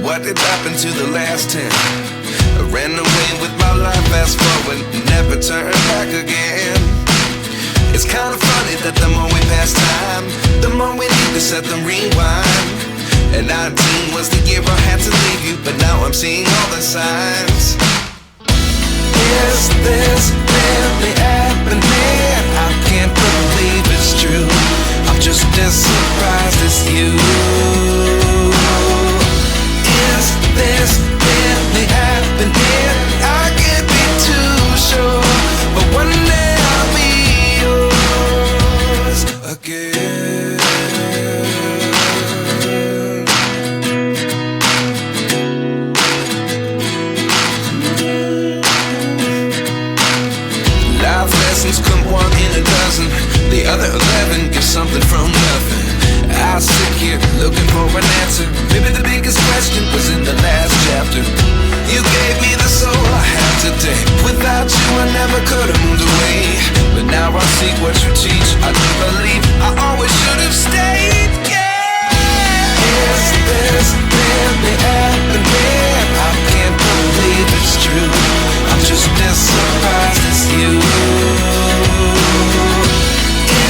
what did happen to the last 10? I ran away with my life, fast forward, never turn back again. It's kinda funny that the more we pass time, the more we need to set the rewind. And 19 was the year I had to leave you, but now I'm seeing all the signs. Is this really happening? I can't believe it's true. I'm just as surprised as you. Is this really happening? I can't be too sure, but one day I'll be yours again. Life lessons come one in a dozen. The other 11 give something from nothing. I sit here looking for an answer. Maybe the biggest question was in the last chapter. You gave me the soul I have today. Without you I never could have moved away. But now I see what you teach. I do believe I always should have stayed. Yeah. Is this really happening? I can't believe it's true. I'm just as surprised as you.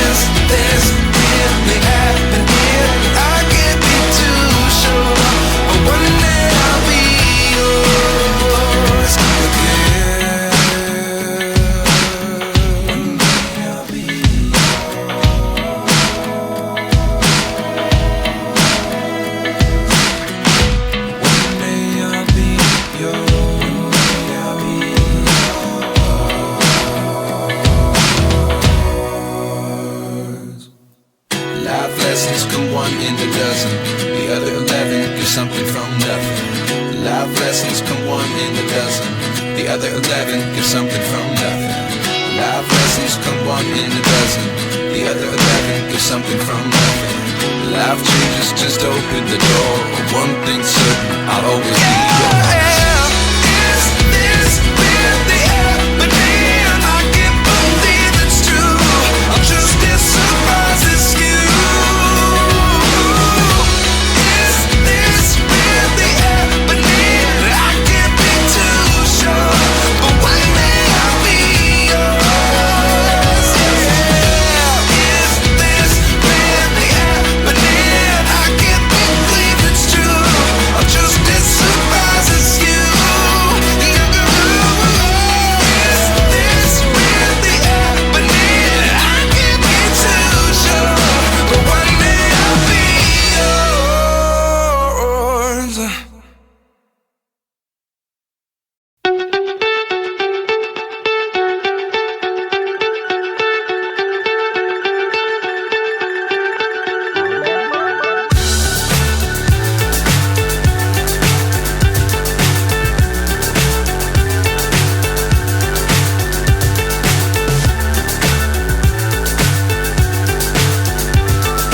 Is this really happening? I can't be too sure, but one day I'll be yours again. One day I'll be One day I'll be yours. Life lessons come one in a dozen. The other 11 give something from nothing. Life lessons come one in a dozen. The other 11 give something from nothing. Life lessons come one in a dozen. The other 11 give something from nothing. Life changes just open the door. One thing's certain, I'll always be